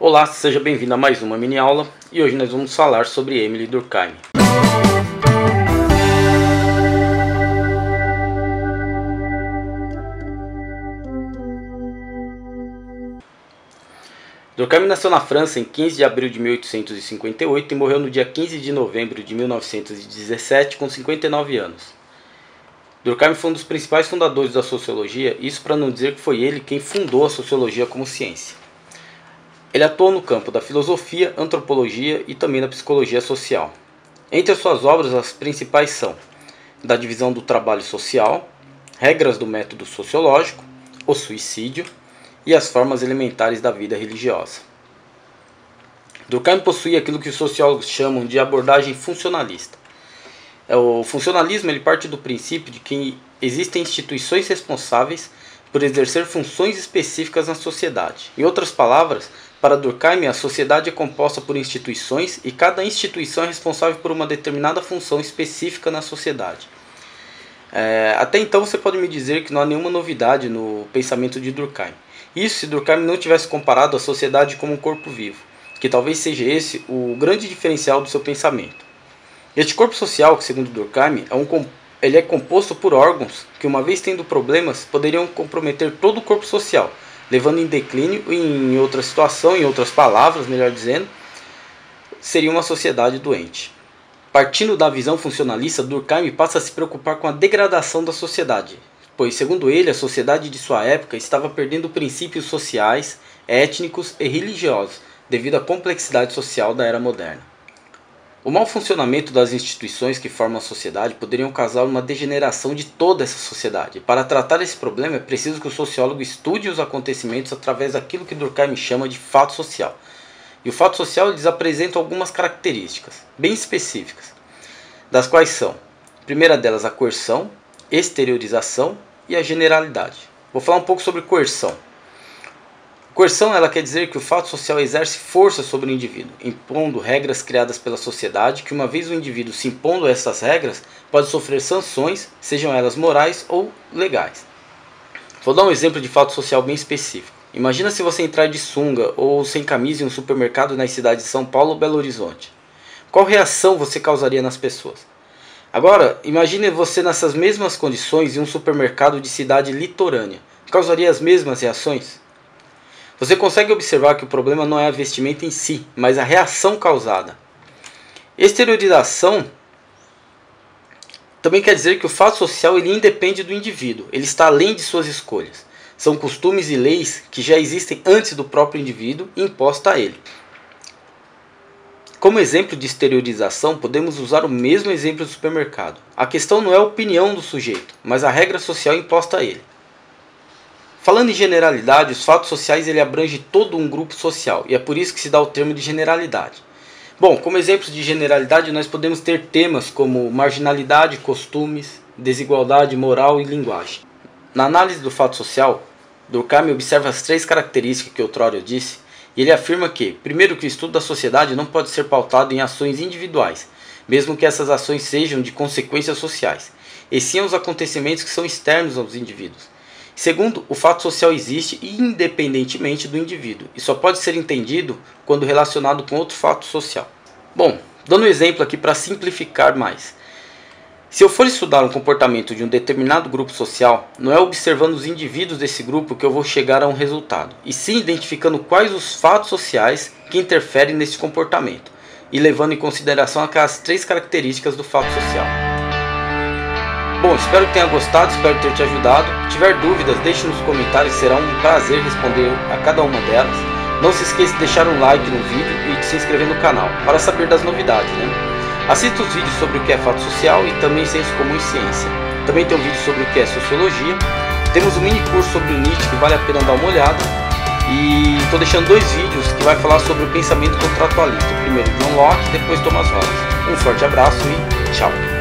Olá, seja bem-vindo a mais uma mini aula e hoje nós vamos falar sobre Émile Durkheim. Durkheim nasceu na França em 15 de abril de 1858 e morreu no dia 15 de novembro de 1917 com 59 anos. Durkheim foi um dos principais fundadores da sociologia, isso para não dizer que foi ele quem fundou a sociologia como ciência. Ele atuou no campo da filosofia, antropologia e também da psicologia social. Entre as suas obras, as principais são Da divisão do trabalho social, Regras do método sociológico, O suicídio e As formas elementares da vida religiosa. Durkheim possuía aquilo que os sociólogos chamam de abordagem funcionalista. O funcionalismo ele parte do princípio de que existem instituições responsáveis por exercer funções específicas na sociedade. Em outras palavras, para Durkheim, a sociedade é composta por instituições e cada instituição é responsável por uma determinada função específica na sociedade. Até então você pode me dizer que não há nenhuma novidade no pensamento de Durkheim. Isso se Durkheim não tivesse comparado a sociedade como um corpo vivo, que talvez seja esse o grande diferencial do seu pensamento. Este corpo social, que segundo Durkheim, ele é composto por órgãos que, uma vez tendo problemas, poderiam comprometer todo o corpo social, levando em declínio e em outra situação, em outras palavras, melhor dizendo, seria uma sociedade doente. Partindo da visão funcionalista, Durkheim passa a se preocupar com a degradação da sociedade, pois, segundo ele, a sociedade de sua época estava perdendo princípios sociais, étnicos e religiosos, devido à complexidade social da era moderna. O mau funcionamento das instituições que formam a sociedade poderiam causar uma degeneração de toda essa sociedade. Para tratar esse problema é preciso que o sociólogo estude os acontecimentos através daquilo que Durkheim chama de fato social. E o fato social eles apresentam algumas características bem específicas, das quais são, a primeira delas, a coerção, exteriorização e a generalidade. Vou falar um pouco sobre coerção. Coerção ela quer dizer que o fato social exerce força sobre o indivíduo, impondo regras criadas pela sociedade que, uma vez o indivíduo se impondo a essas regras, pode sofrer sanções, sejam elas morais ou legais. Vou dar um exemplo de fato social bem específico. Imagina se você entrar de sunga ou sem camisa em um supermercado nas cidades de São Paulo ou Belo Horizonte. Qual reação você causaria nas pessoas? Agora, imagine você nessas mesmas condições em um supermercado de cidade litorânea. Causaria as mesmas reações? Você consegue observar que o problema não é a vestimenta em si, mas a reação causada. Exteriorização também quer dizer que o fato social ele independe do indivíduo, ele está além de suas escolhas. São costumes e leis que já existem antes do próprio indivíduo e imposta a ele. Como exemplo de exteriorização, podemos usar o mesmo exemplo do supermercado. A questão não é a opinião do sujeito, mas a regra social imposta a ele. Falando em generalidade, os fatos sociais ele abrange todo um grupo social, e é por isso que se dá o termo de generalidade. Bom, como exemplos de generalidade, nós podemos ter temas como marginalidade, costumes, desigualdade moral e linguagem. Na análise do fato social, Durkheim observa as três características que outrora eu disse, e ele afirma que, primeiro, que o estudo da sociedade não pode ser pautado em ações individuais, mesmo que essas ações sejam de consequências sociais, e sim aos acontecimentos que são externos aos indivíduos. Segundo, o fato social existe independentemente do indivíduo e só pode ser entendido quando relacionado com outro fato social. Bom, dando um exemplo aqui para simplificar mais. Se eu for estudar um comportamento de um determinado grupo social, não é observando os indivíduos desse grupo que eu vou chegar a um resultado, e sim identificando quais os fatos sociais que interferem nesse comportamento e levando em consideração aquelas três características do fato social. Bom, espero que tenha gostado, espero ter te ajudado. Se tiver dúvidas, deixe nos comentários, será um prazer responder a cada uma delas. Não se esqueça de deixar um like no vídeo e de se inscrever no canal, para saber das novidades, Assista os vídeos sobre o que é fato social e também senso comum e ciência. Também tem um vídeo sobre o que é sociologia. Temos um mini curso sobre o Nietzsche que vale a pena dar uma olhada. E estou deixando dois vídeos que vai falar sobre o pensamento contratualista. Primeiro John Locke, depois Thomas Hobbes. Um forte abraço e tchau!